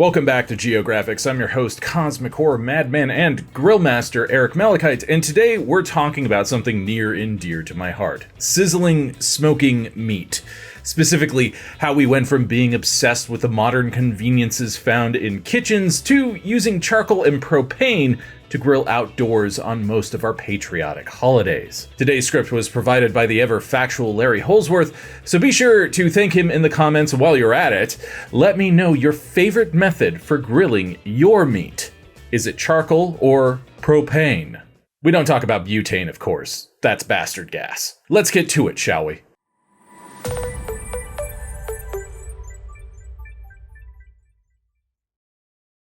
Welcome back to Geographics. I'm your host, Cosmic Horror Madman and Grillmaster Eric Malachite, and today we're talking about something near and dear to my heart. Sizzling, smoking meat. Specifically, how we went from being obsessed with the modern conveniences found in kitchens to using charcoal and propane to grill outdoors on most of our patriotic holidays. Today's script was provided by the ever-factual Larry Holsworth, so be sure to thank him in the comments while you're at it. Let me know your favorite method for grilling your meat. Is it charcoal or propane? We don't talk about butane, of course. That's bastard gas. Let's get to it, shall we?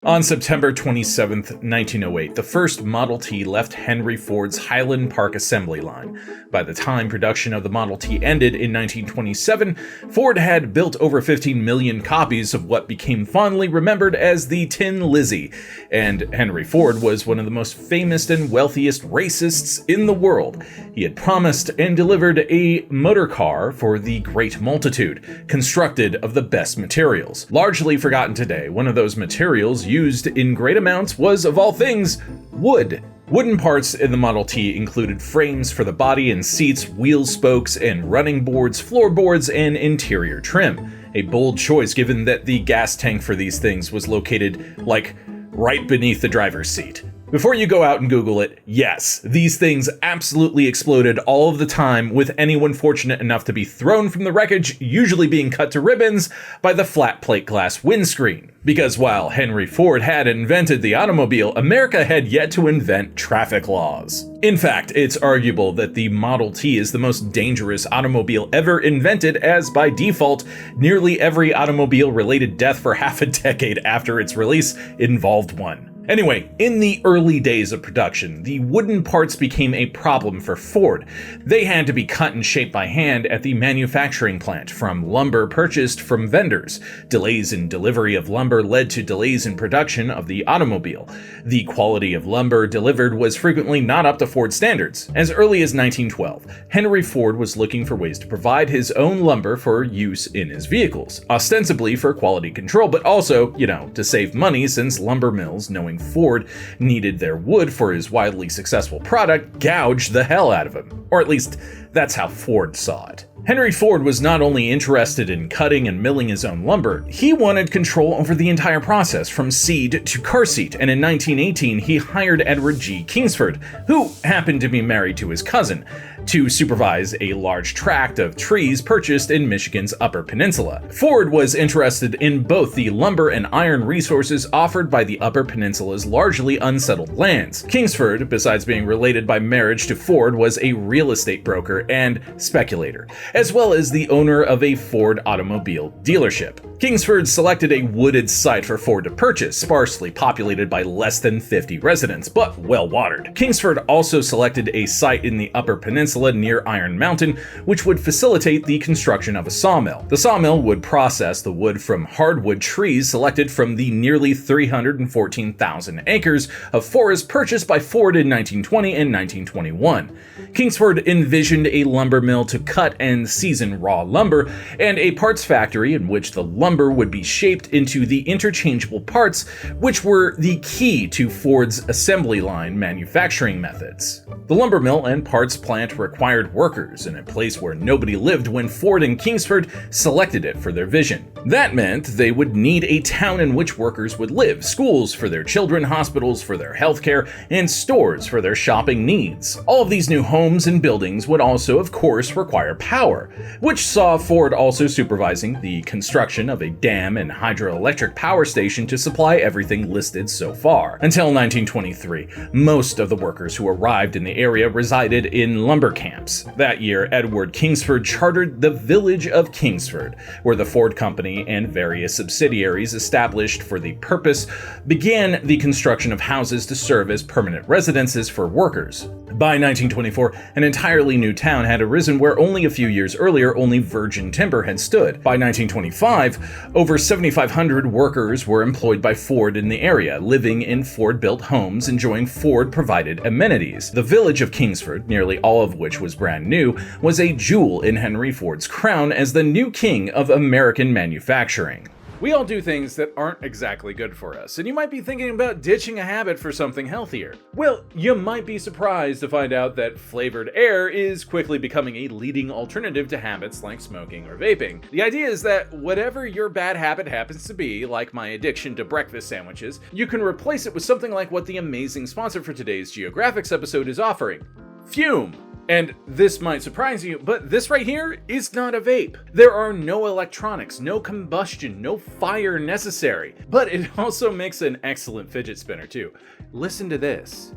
On September 27, 1908, the first Model T left Henry Ford's Highland Park assembly line. By the time production of the Model T ended in 1927, Ford had built over 15 million copies of what became fondly remembered as the Tin Lizzie, and Henry Ford was one of the most famous and wealthiest racists in the world. He had promised and delivered a motor car for the great multitude, constructed of the best materials. Largely forgotten today, one of those materials used in great amounts was, of all things, wood. Wooden parts in the Model T included frames for the body and seats, wheel spokes and running boards, floorboards, and interior trim. A bold choice given that the gas tank for these things was located, right beneath the driver's seat. Before you go out and Google it, yes, these things absolutely exploded all of the time, with anyone fortunate enough to be thrown from the wreckage usually being cut to ribbons by the flat plate glass windscreen. Because while Henry Ford had invented the automobile, America had yet to invent traffic laws. In fact, it's arguable that the Model T is the most dangerous automobile ever invented, as by default, nearly every automobile-related death for half a decade after its release involved one. Anyway, in the early days of production, the wooden parts became a problem for Ford. They had to be cut and shaped by hand at the manufacturing plant from lumber purchased from vendors. Delays in delivery of lumber led to delays in production of the automobile. The quality of lumber delivered was frequently not up to Ford standards. As early as 1912, Henry Ford was looking for ways to provide his own lumber for use in his vehicles, ostensibly for quality control, but also, to save money, since lumber mills, knowing Ford needed their wood for his widely successful product, gouged the hell out of him. Or at least, that's how Ford saw it. Henry Ford was not only interested in cutting and milling his own lumber, he wanted control over the entire process from seed to car seat, and in 1918 he hired Edward G. Kingsford, who happened to be married to his cousin, to supervise a large tract of trees purchased in Michigan's Upper Peninsula. Ford was interested in both the lumber and iron resources offered by the Upper Peninsula's largely unsettled lands. Kingsford, besides being related by marriage to Ford, was a real estate broker and speculator, as well as the owner of a Ford automobile dealership. Kingsford selected a wooded site for Ford to purchase, sparsely populated by less than 50 residents, but well-watered. Kingsford also selected a site in the Upper Peninsula near Iron Mountain, which would facilitate the construction of a sawmill. The sawmill would process the wood from hardwood trees selected from the nearly 314,000 acres of forest purchased by Ford in 1920 and 1921. Kingsford envisioned a lumber mill to cut and season raw lumber, and a parts factory in which the lumber would be shaped into the interchangeable parts, which were the key to Ford's assembly line manufacturing methods. The lumber mill and parts plant required workers in a place where nobody lived when Ford and Kingsford selected it for their vision. That meant they would need a town in which workers would live, schools for their children, hospitals for their healthcare, and stores for their shopping needs. All of these new homes and buildings would also, of course, require power, which saw Ford also supervising the construction of a dam and hydroelectric power station to supply everything listed so far. Until 1923, most of the workers who arrived in the area resided in lumber camps. That year, Edward Kingsford chartered the village of Kingsford, where the Ford Company and various subsidiaries established for the purpose began the construction of houses to serve as permanent residences for workers. By 1924, an entirely new town had arisen where only a few years earlier only virgin timber had stood. By 1925, over 7,500 workers were employed by Ford in the area, living in Ford-built homes enjoying Ford-provided amenities. The village of Kingsford, nearly all of which was brand new, was a jewel in Henry Ford's crown as the new king of American manufacturing. We all do things that aren't exactly good for us, and you might be thinking about ditching a habit for something healthier. Well, you might be surprised to find out that flavored air is quickly becoming a leading alternative to habits like smoking or vaping. The idea is that whatever your bad habit happens to be, like my addiction to breakfast sandwiches, you can replace it with something like what the amazing sponsor for today's Geographics episode is offering: Fume. And this might surprise you, but this right here is not a vape. There are no electronics, no combustion, no fire necessary. But it also makes an excellent fidget spinner too. Listen to this.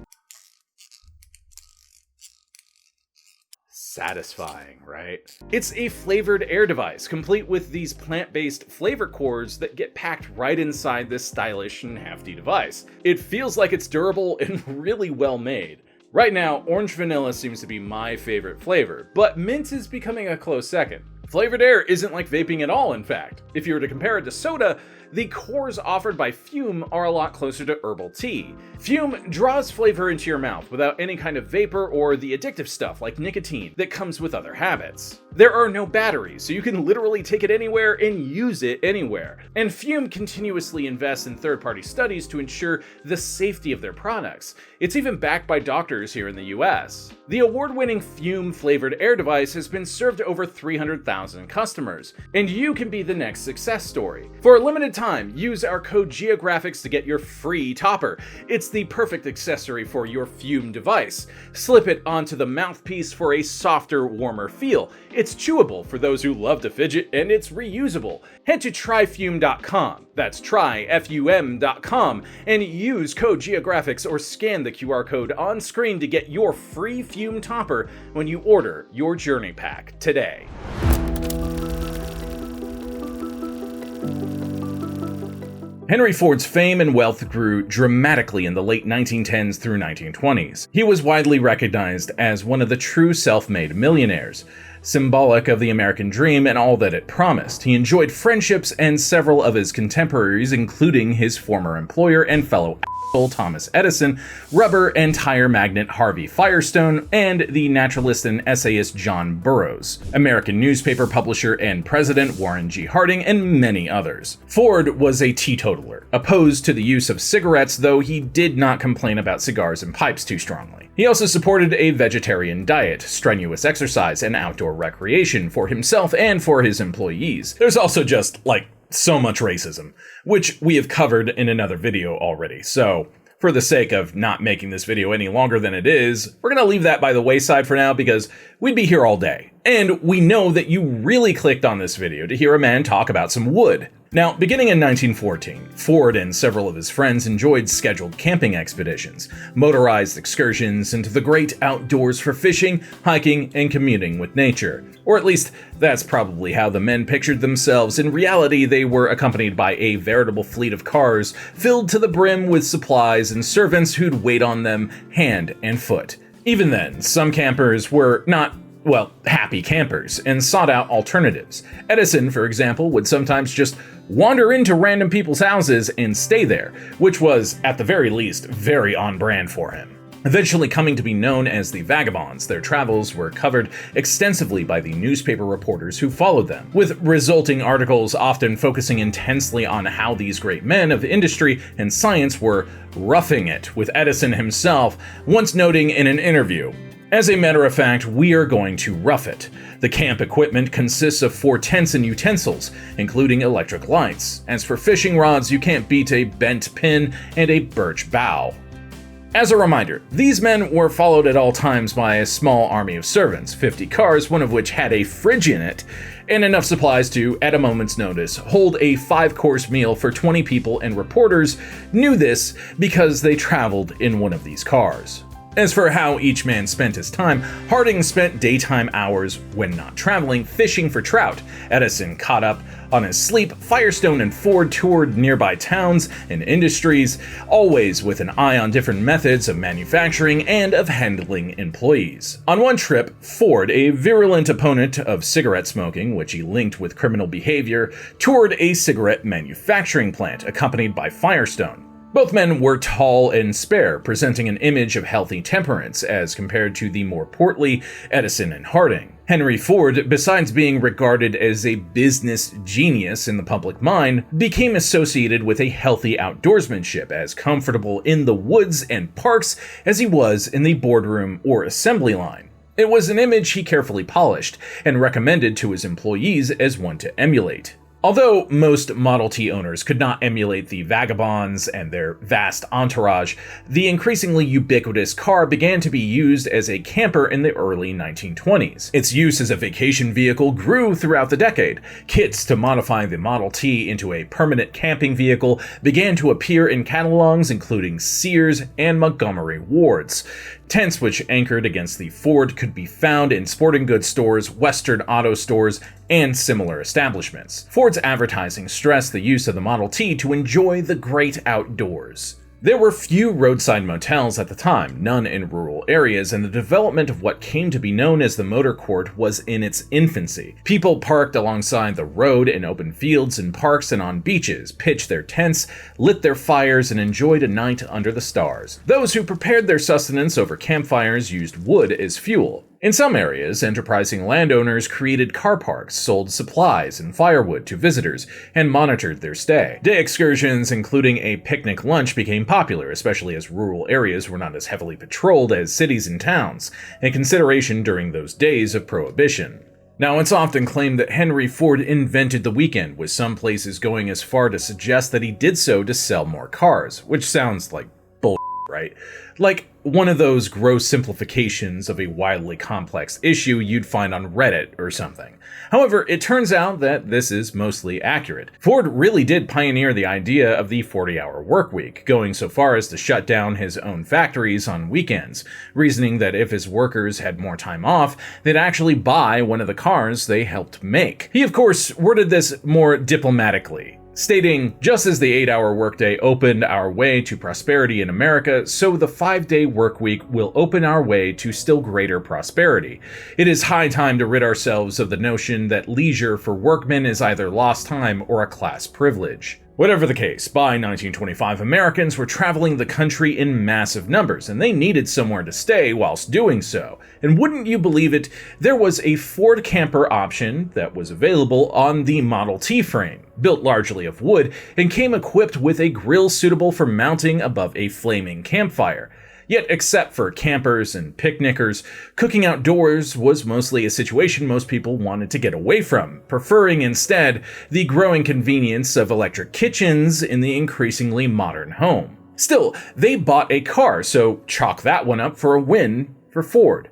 Satisfying, right? It's a flavored air device, complete with these plant-based flavor cores that get packed right inside this stylish and hefty device. It feels like it's durable and really well made. Right now, orange vanilla seems to be my favorite flavor, but mint is becoming a close second. Flavored air isn't like vaping at all, in fact. If you were to compare it to soda, the cores offered by Fume are a lot closer to herbal tea. Fume draws flavor into your mouth without any kind of vapor or the addictive stuff like nicotine that comes with other habits. There are no batteries, so you can literally take it anywhere and use it anywhere. And Fume continuously invests in third-party studies to ensure the safety of their products. It's even backed by doctors here in the US. The award-winning Fume-flavored air device has been served to over 300,000 customers, and you can be the next success story. For a limited time, use our code Geographics to get your free topper. It's the perfect accessory for your Fume device. Slip it onto the mouthpiece for a softer, warmer feel. It's chewable for those who love to fidget, and it's reusable. Head to tryfume.com, that's tryfum.com, and use code Geographics or scan the QR code on screen to get your free Fume topper when you order your journey pack today. Henry Ford's fame and wealth grew dramatically in the late 1910s through 1920s. He was widely recognized as one of the true self-made millionaires, symbolic of the American dream and all that it promised. He enjoyed friendships and several of his contemporaries, including his former employer and fellow Thomas Edison, rubber and tire magnate Harvey Firestone, and the naturalist and essayist John Burroughs, American newspaper publisher and president Warren G. Harding, and many others. Ford was a teetotaler, opposed to the use of cigarettes, though he did not complain about cigars and pipes too strongly. He also supported a vegetarian diet, strenuous exercise, and outdoor recreation for himself and for his employees. There's also just, so much racism, which we have covered in another video already. So, for the sake of not making this video any longer than it is, we're gonna leave that by the wayside for now because we'd be here all day. And we know that you really clicked on this video to hear a man talk about some wood. Now, beginning in 1914, Ford and several of his friends enjoyed scheduled camping expeditions, motorized excursions into the great outdoors for fishing, hiking, and communing with nature. Or at least, that's probably how the men pictured themselves. In reality, they were accompanied by a veritable fleet of cars filled to the brim with supplies and servants who'd wait on them hand and foot. Even then, some campers were not happy campers, and sought out alternatives. Edison, for example, would sometimes just wander into random people's houses and stay there, which was, at the very least, very on brand for him. Eventually coming to be known as the Vagabonds, their travels were covered extensively by the newspaper reporters who followed them, with resulting articles often focusing intensely on how these great men of industry and science were roughing it, with Edison himself once noting in an interview, "As a matter of fact, we are going to rough it. The camp equipment consists of 4 tents and utensils, including electric lights. As for fishing rods, you can't beat a bent pin and a birch bough." As a reminder, these men were followed at all times by a small army of servants, 50 cars, one of which had a fridge in it, and enough supplies to, at a moment's notice, hold a 5-course meal for 20 people, and reporters knew this because they traveled in one of these cars. As for how each man spent his time, Harding spent daytime hours, when not traveling, fishing for trout. Edison caught up on his sleep. Firestone and Ford toured nearby towns and industries, always with an eye on different methods of manufacturing and of handling employees. On one trip, Ford, a virulent opponent of cigarette smoking, which he linked with criminal behavior, toured a cigarette manufacturing plant, accompanied by Firestone. Both men were tall and spare, presenting an image of healthy temperance as compared to the more portly Edison and Harding. Henry Ford, besides being regarded as a business genius in the public mind, became associated with a healthy outdoorsmanship, as comfortable in the woods and parks as he was in the boardroom or assembly line. It was an image he carefully polished and recommended to his employees as one to emulate. Although most Model T owners could not emulate the vagabonds and their vast entourage, the increasingly ubiquitous car began to be used as a camper in the early 1920s. Its use as a vacation vehicle grew throughout the decade. Kits to modify the Model T into a permanent camping vehicle began to appear in catalogs including Sears and Montgomery Ward's. Tents which anchored against the Ford could be found in sporting goods stores, Western auto stores, and similar establishments. Ford's advertising stressed the use of the Model T to enjoy the great outdoors. There were few roadside motels at the time, none in rural areas, and the development of what came to be known as the motor court was in its infancy. People parked alongside the road in open fields and parks and on beaches, pitched their tents, lit their fires, and enjoyed a night under the stars. Those who prepared their sustenance over campfires used wood as fuel. In some areas, enterprising landowners created car parks, sold supplies and firewood to visitors, and monitored their stay. Day excursions, including a picnic lunch, became popular, especially as rural areas were not as heavily patrolled as cities and towns, a consideration during those days of Prohibition. Now, it's often claimed that Henry Ford invented the weekend, with some places going as far to suggest that he did so to sell more cars, which sounds like bull, right? Like one of those gross simplifications of a wildly complex issue you'd find on Reddit or something. However, it turns out that this is mostly accurate. Ford really did pioneer the idea of the 40-hour workweek, going so far as to shut down his own factories on weekends, reasoning that if his workers had more time off, they'd actually buy one of the cars they helped make. He, of course, worded this more diplomatically, stating, "Just as the 8-hour workday opened our way to prosperity in America, so the 5-day workweek will open our way to still greater prosperity. It is high time to rid ourselves of the notion that leisure for workmen is either lost time or a class privilege." Whatever the case, by 1925, Americans were traveling the country in massive numbers, and they needed somewhere to stay whilst doing so. And wouldn't you believe it, there was a Ford camper option that was available on the Model T frame, built largely of wood, and came equipped with a grill suitable for mounting above a flaming campfire. Yet, except for campers and picnickers, cooking outdoors was mostly a situation most people wanted to get away from, preferring instead the growing convenience of electric kitchens in the increasingly modern home. Still, they bought a car, so chalk that one up for a win for Ford.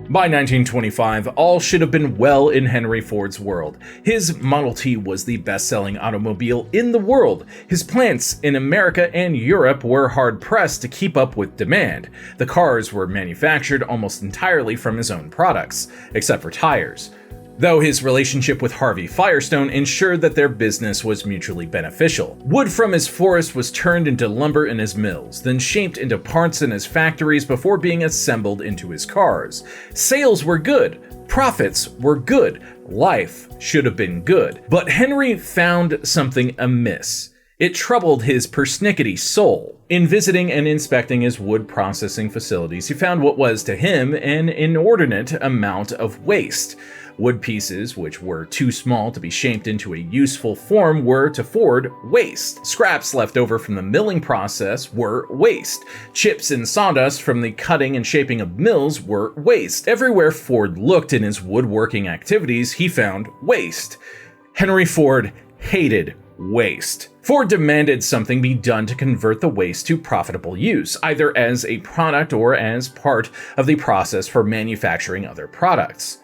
By 1925, all should have been well in Henry Ford's world. His Model T was the best-selling automobile in the world. His plants in America and Europe were hard-pressed to keep up with demand. The cars were manufactured almost entirely from his own products, except for tires. Though his relationship with Harvey Firestone ensured that their business was mutually beneficial. Wood from his forest was turned into lumber in his mills, then shaped into parts in his factories before being assembled into his cars. Sales were good, profits were good, life should have been good. But Henry found something amiss. It troubled his persnickety soul. In visiting and inspecting his wood processing facilities, he found what was to him an inordinate amount of waste. Wood pieces, which were too small to be shaped into a useful form, were, to Ford, waste. Scraps left over from the milling process were waste. Chips and sawdust from the cutting and shaping of mills were waste. Everywhere Ford looked in his woodworking activities, he found waste. Henry Ford hated waste. Ford demanded something be done to convert the waste to profitable use, either as a product or as part of the process for manufacturing other products.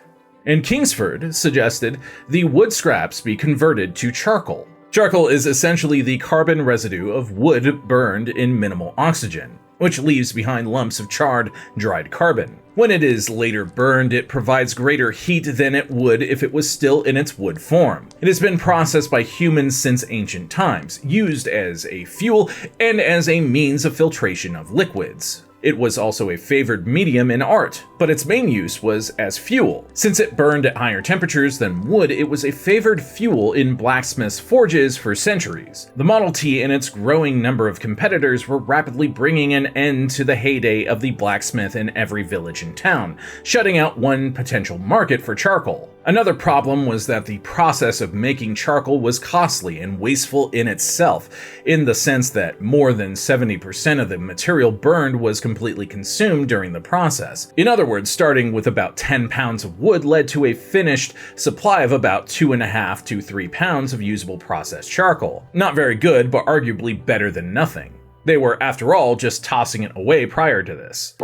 And Kingsford suggested the wood scraps be converted to charcoal. Charcoal is essentially the carbon residue of wood burned in minimal oxygen, which leaves behind lumps of charred, dried carbon. When it is later burned, it provides greater heat than it would if it was still in its wood form. It has been processed by humans since ancient times, used as a fuel and as a means of filtration of liquids. It was also a favored medium in art, but its main use was as fuel. Since it burned at higher temperatures than wood, it was a favored fuel in blacksmiths' forges for centuries. The Model T and its growing number of competitors were rapidly bringing an end to the heyday of the blacksmith in every village and town, shutting out one potential market for charcoal. Another problem was that the process of making charcoal was costly and wasteful in itself, in the sense that more than 70% of the material burned was completely consumed during the process. In other words, starting with about 10 pounds of wood led to a finished supply of about 2.5 to 3 pounds of usable processed charcoal. Not very good, but arguably better than nothing. They were, after all, just tossing it away prior to this.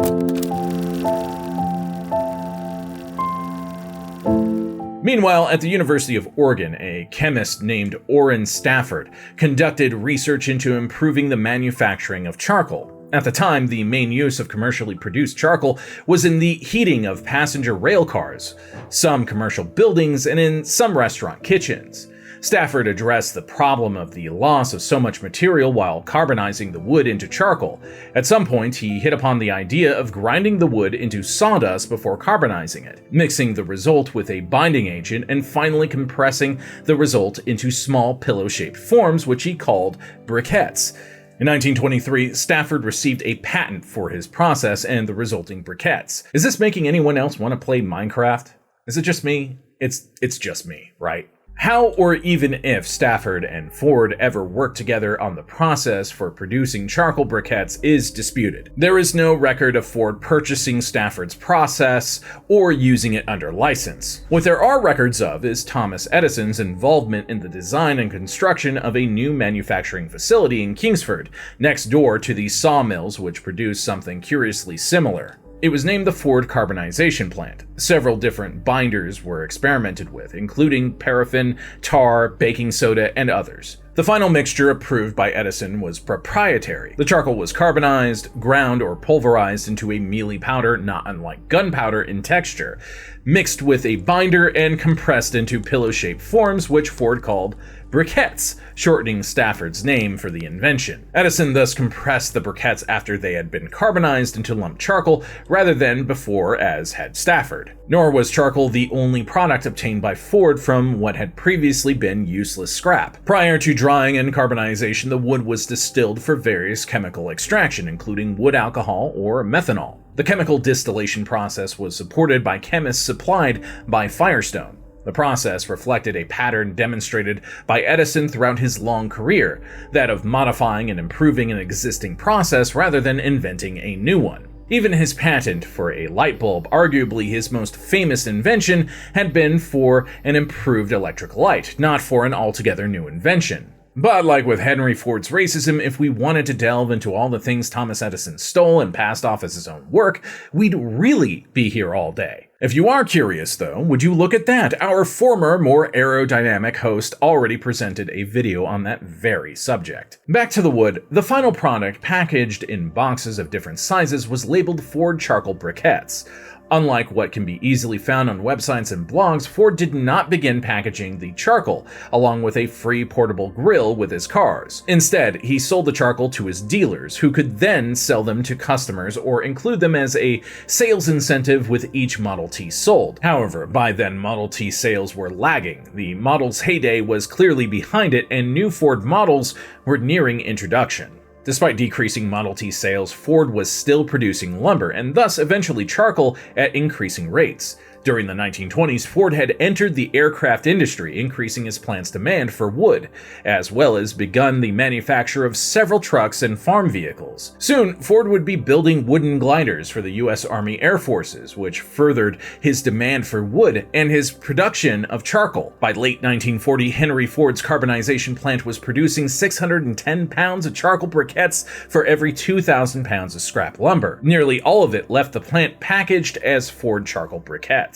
Meanwhile, at the University of Oregon, a chemist named Orrin Stafford conducted research into improving the manufacturing of charcoal. At the time, the main use of commercially produced charcoal was in the heating of passenger rail cars, some commercial buildings, and in some restaurant kitchens. Stafford addressed the problem of the loss of so much material while carbonizing the wood into charcoal. At some point, he hit upon the idea of grinding the wood into sawdust before carbonizing it, mixing the result with a binding agent, and finally compressing the result into small pillow-shaped forms, which he called briquettes. In 1923, Stafford received a patent for his process and the resulting briquettes. Is this making anyone else want to play Minecraft? Is it just me? It's just me, right? How or even if Stafford and Ford ever worked together on the process for producing charcoal briquettes is disputed. There is no record of Ford purchasing Stafford's process or using it under license. What there are records of is Thomas Edison's involvement in the design and construction of a new manufacturing facility in Kingsford, next door to the sawmills which produced something curiously similar. It was named the Ford Carbonization Plant. Several different binders were experimented with, including paraffin, tar, baking soda, and others. The final mixture approved by Edison was proprietary. The charcoal was carbonized, ground or pulverized into a mealy powder not unlike gunpowder in texture, mixed with a binder and compressed into pillow-shaped forms which Ford called briquettes, shortening Stafford's name for the invention. Edison thus compressed the briquettes after they had been carbonized into lump charcoal rather than before as had Stafford. Nor was charcoal the only product obtained by Ford from what had previously been useless scrap. Prior to drying and carbonization, the wood was distilled for various chemical extraction, including wood alcohol or methanol. The chemical distillation process was supported by chemists supplied by Firestone. The process reflected a pattern demonstrated by Edison throughout his long career, that of modifying and improving an existing process rather than inventing a new one. Even his patent for a light bulb, arguably his most famous invention, had been for an improved electric light, not for an altogether new invention. But like with Henry Ford's racism, if we wanted to delve into all the things Thomas Edison stole and passed off as his own work, we'd really be here all day. If you are curious though, would you look at that? Our former, more aerodynamic host already presented a video on that very subject. Back to the wood, the final product, packaged in boxes of different sizes, was labeled Ford Charcoal Briquettes. Unlike what can be easily found on websites and blogs, Ford did not begin packaging the charcoal, along with a free portable grill with his cars. Instead, he sold the charcoal to his dealers, who could then sell them to customers or include them as a sales incentive with each Model T sold. However, by then Model T sales were lagging, the model's heyday was clearly behind it, and new Ford models were nearing introduction. Despite decreasing Model T sales, Ford was still producing lumber and thus eventually charcoal at increasing rates. During the 1920s, Ford had entered the aircraft industry, increasing its plant's demand for wood, as well as begun the manufacture of several trucks and farm vehicles. Soon, Ford would be building wooden gliders for the U.S. Army Air Forces, which furthered his demand for wood and his production of charcoal. By late 1940, Henry Ford's carbonization plant was producing 610 pounds of charcoal briquettes for every 2,000 pounds of scrap lumber. Nearly all of it left the plant packaged as Ford charcoal briquettes.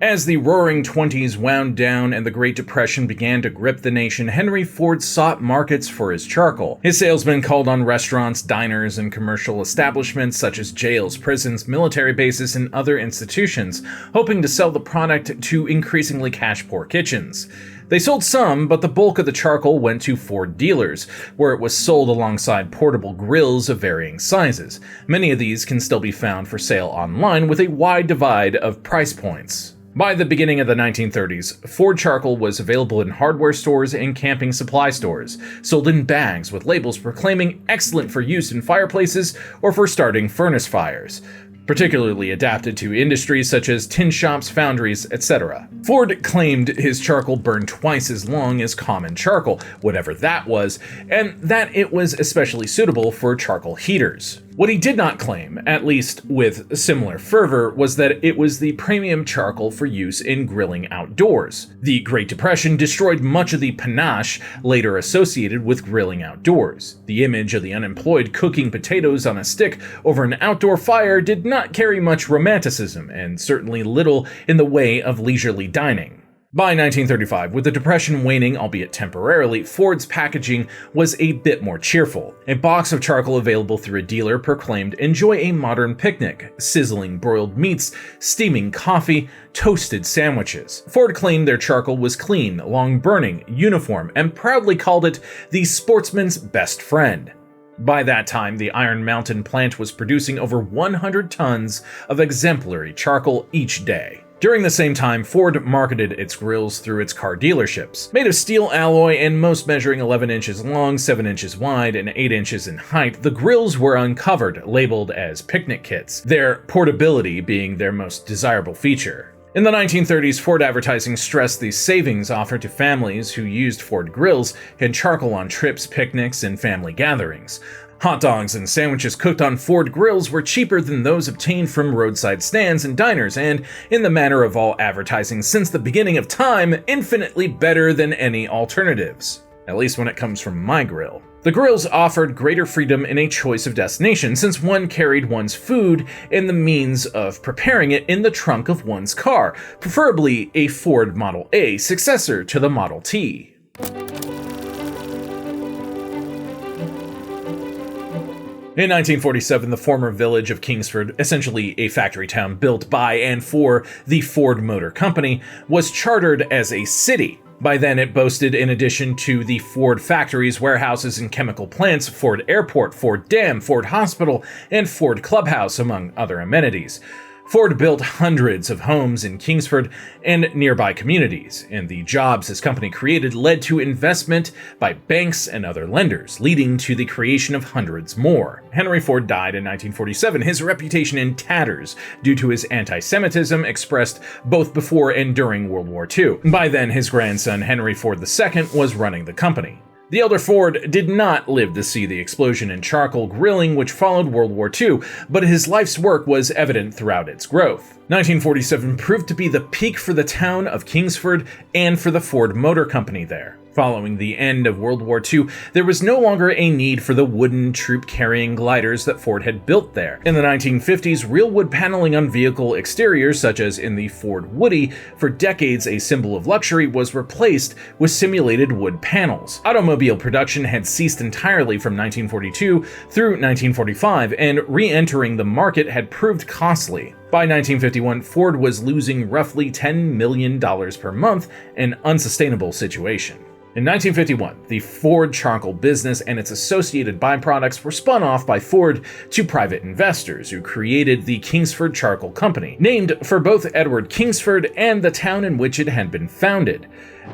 As the Roaring Twenties wound down and the Great Depression began to grip the nation, Henry Ford sought markets for his charcoal. His salesmen called on restaurants, diners, and commercial establishments such as jails, prisons, military bases, and other institutions, hoping to sell the product to increasingly cash-poor kitchens. They sold some, but the bulk of the charcoal went to Ford dealers, where it was sold alongside portable grills of varying sizes. Many of these can still be found for sale online with a wide divide of price points. By the beginning of the 1930s, Ford charcoal was available in hardware stores and camping supply stores, sold in bags with labels proclaiming excellent for use in fireplaces or for starting furnace fires, particularly adapted to industries such as tin shops, foundries, etc. Ford claimed his charcoal burned twice as long as common charcoal, whatever that was, and that it was especially suitable for charcoal heaters. What he did not claim, at least with similar fervor, was that it was the premium charcoal for use in grilling outdoors. The Great Depression destroyed much of the panache later associated with grilling outdoors. The image of the unemployed cooking potatoes on a stick over an outdoor fire did not carry much romanticism, and certainly little in the way of leisurely dining. By 1935, with the Depression waning, albeit temporarily, Ford's packaging was a bit more cheerful. A box of charcoal available through a dealer proclaimed, "Enjoy a modern picnic, sizzling broiled meats, steaming coffee, toasted sandwiches." Ford claimed their charcoal was clean, long-burning, uniform, and proudly called it the sportsman's best friend. By that time, the Iron Mountain plant was producing over 100 tons of exemplary charcoal each day. During the same time, Ford marketed its grills through its car dealerships. Made of steel alloy and most measuring 11 inches long, 7 inches wide, and 8 inches in height, the grills were uncovered, labeled as picnic kits, their portability being their most desirable feature. In the 1930s, Ford advertising stressed the savings offered to families who used Ford grills and charcoal on trips, picnics, and family gatherings. Hot dogs and sandwiches cooked on Ford grills were cheaper than those obtained from roadside stands and diners, and, in the manner of all advertising since the beginning of time, infinitely better than any alternatives. At least when it comes from my grill. The grills offered greater freedom in a choice of destination, since one carried one's food and the means of preparing it in the trunk of one's car, preferably a Ford Model A, successor to the Model T. In 1947, the former village of Kingsford, essentially a factory town built by and for the Ford Motor Company, was chartered as a city. By then, it boasted, in addition to the Ford factories, warehouses, and chemical plants, Ford Airport, Ford Dam, Ford Hospital, and Ford Clubhouse, among other amenities. Ford built hundreds of homes in Kingsford and nearby communities, and the jobs his company created led to investment by banks and other lenders, leading to the creation of hundreds more. Henry Ford died in 1947, his reputation in tatters due to his anti-Semitism expressed both before and during World War II. By then, his grandson Henry Ford II was running the company. The elder Ford did not live to see the explosion in charcoal grilling which followed World War II, but his life's work was evident throughout its growth. 1947 proved to be the peak for the town of Kingsford and for the Ford Motor Company there. Following the end of World War II, there was no longer a need for the wooden troop-carrying gliders that Ford had built there. In the 1950s, real wood paneling on vehicle exteriors, such as in the Ford Woody, for decades a symbol of luxury, was replaced with simulated wood panels. Automobile production had ceased entirely from 1942 through 1945, and re-entering the market had proved costly. By 1951, Ford was losing roughly $10 million per month, an unsustainable situation. In 1951, the Ford charcoal business and its associated byproducts were spun off by Ford to private investors who created the Kingsford Charcoal Company, named for both Edward Kingsford and the town in which it had been founded.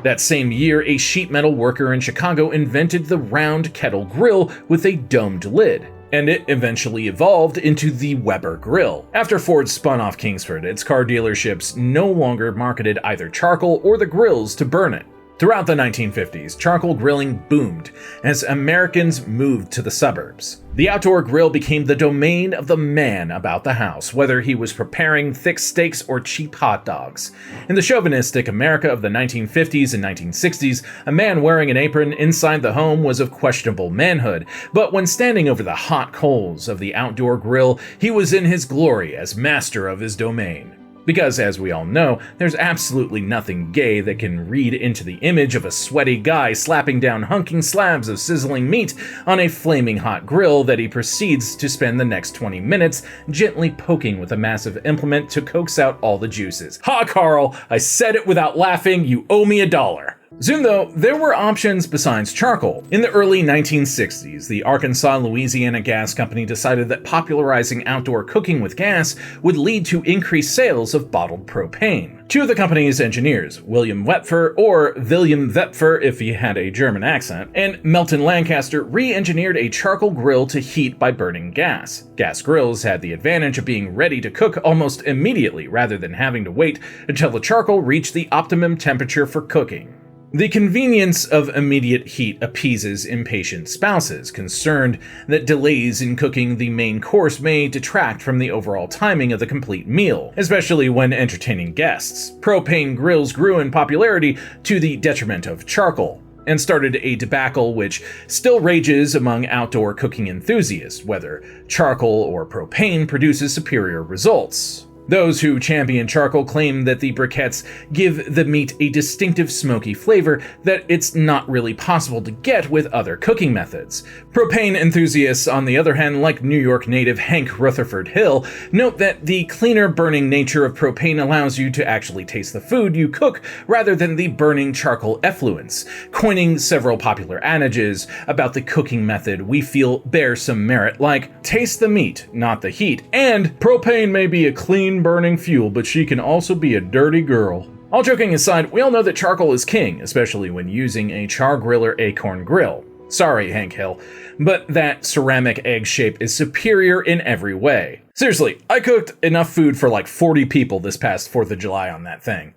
That same year, a sheet metal worker in Chicago invented the round kettle grill with a domed lid, and it eventually evolved into the Weber grill. After Ford spun off Kingsford, its car dealerships no longer marketed either charcoal or the grills to burn it. Throughout the 1950s, charcoal grilling boomed as Americans moved to the suburbs. The outdoor grill became the domain of the man about the house, whether he was preparing thick steaks or cheap hot dogs. In the chauvinistic America of the 1950s and 1960s, a man wearing an apron inside the home was of questionable manhood, but when standing over the hot coals of the outdoor grill, he was in his glory as master of his domain. Because, as we all know, there's absolutely nothing gay that can read into the image of a sweaty guy slapping down hunking slabs of sizzling meat on a flaming hot grill that he proceeds to spend the next 20 minutes gently poking with a massive implement to coax out all the juices. Ha, Karl! I said it without laughing, you owe me $1. Soon though, there were options besides charcoal. In the early 1960s, the Arkansas-Louisiana Gas Company decided that popularizing outdoor cooking with gas would lead to increased sales of bottled propane. Two of the company's engineers, William Wepfer, or William Wepfer if he had a German accent, and Melton Lancaster re-engineered a charcoal grill to heat by burning gas. Gas grills had the advantage of being ready to cook almost immediately rather than having to wait until the charcoal reached the optimum temperature for cooking. The convenience of immediate heat appeases impatient spouses, concerned that delays in cooking the main course may detract from the overall timing of the complete meal, especially when entertaining guests. Propane grills grew in popularity to the detriment of charcoal, and started a debacle which still rages among outdoor cooking enthusiasts, whether charcoal or propane produces superior results. Those who champion charcoal claim that the briquettes give the meat a distinctive smoky flavor that it's not really possible to get with other cooking methods. Propane enthusiasts, on the other hand, like New York native Hank Rutherford Hill, note that the cleaner burning nature of propane allows you to actually taste the food you cook rather than the burning charcoal effluence, coining several popular adages about the cooking method we feel bear some merit, like taste the meat, not the heat, and propane may be a clean burning fuel, but she can also be a dirty girl. All joking aside, we all know that charcoal is king, especially when using a char grill or acorn grill. Sorry, Hank Hill, but that ceramic egg shape is superior in every way. Seriously, I cooked enough food for like 40 people this past 4th of July on that thing.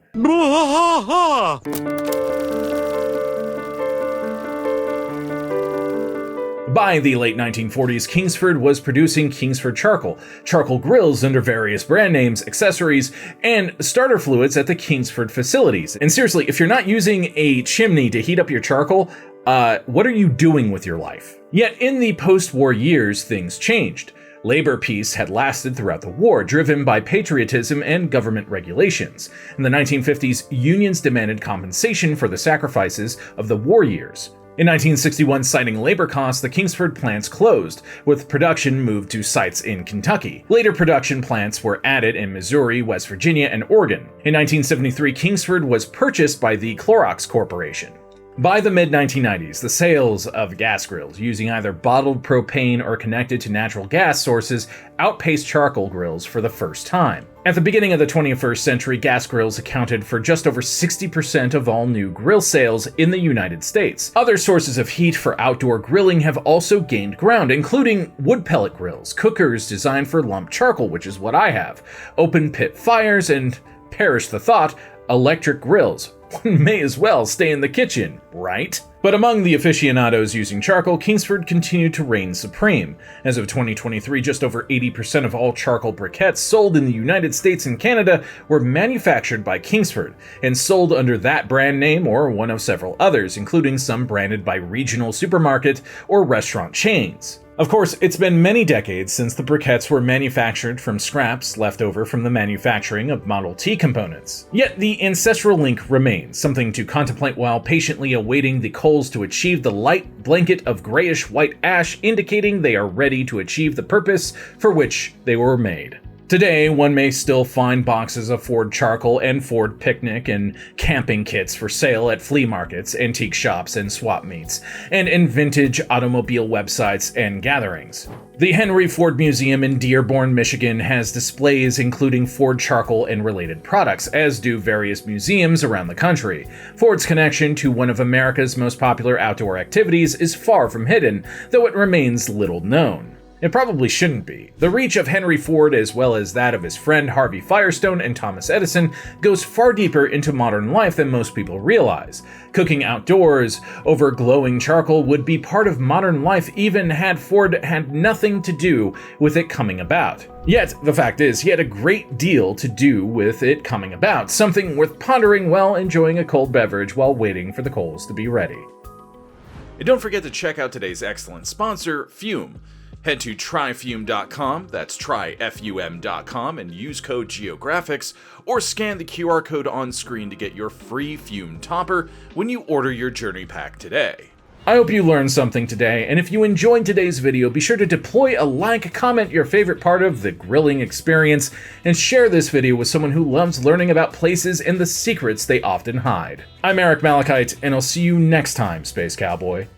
By the late 1940s, Kingsford was producing Kingsford charcoal grills under various brand names, accessories, and starter fluids at the Kingsford facilities. And seriously, if you're not using a chimney to heat up your charcoal, what are you doing with your life? Yet in the post-war years, things changed. Labor peace had lasted throughout the war, driven by patriotism and government regulations. In the 1950s, unions demanded compensation for the sacrifices of the war years. In 1961, citing labor costs, the Kingsford plants closed, with production moved to sites in Kentucky. Later production plants were added in Missouri, West Virginia, and Oregon. In 1973, Kingsford was purchased by the Clorox Corporation. By the mid-1990s, the sales of gas grills using either bottled propane or connected to natural gas sources outpaced charcoal grills for the first time. At the beginning of the 21st century, gas grills accounted for just over 60% of all new grill sales in the United States. Other sources of heat for outdoor grilling have also gained ground, including wood pellet grills, cookers designed for lump charcoal, which is what I have, open pit fires, and, perish the thought, electric grills. One may as well stay in the kitchen, right? But among the aficionados using charcoal, Kingsford continued to reign supreme. As of 2023, just over 80% of all charcoal briquettes sold in the United States and Canada were manufactured by Kingsford, and sold under that brand name or one of several others, including some branded by regional supermarket or restaurant chains. Of course, it's been many decades since the briquettes were manufactured from scraps left over from the manufacturing of Model T components. Yet the ancestral link remains, something to contemplate while patiently awaiting the coals to achieve the light blanket of grayish-white ash, indicating they are ready to achieve the purpose for which they were made. Today, one may still find boxes of Ford charcoal and Ford picnic and camping kits for sale at flea markets, antique shops, and swap meets, and in vintage automobile websites and gatherings. The Henry Ford Museum in Dearborn, Michigan has displays including Ford charcoal and related products, as do various museums around the country. Ford's connection to one of America's most popular outdoor activities is far from hidden, though it remains little known. It probably shouldn't be. The reach of Henry Ford, as well as that of his friend Harvey Firestone and Thomas Edison, goes far deeper into modern life than most people realize. Cooking outdoors over glowing charcoal would be part of modern life even had Ford had nothing to do with it coming about. Yet, the fact is, he had a great deal to do with it coming about, something worth pondering while enjoying a cold beverage while waiting for the coals to be ready. And don't forget to check out today's excellent sponsor, Fume. Head to tryfume.com, that's tryfum.com, and use code Geographics, or scan the QR code on screen to get your free Fume topper when you order your journey pack today. I hope you learned something today, and if you enjoyed today's video, be sure to deploy a like, comment your favorite part of the grilling experience, and share this video with someone who loves learning about places and the secrets they often hide. I'm Eric Malachite, and I'll see you next time, Space Cowboy.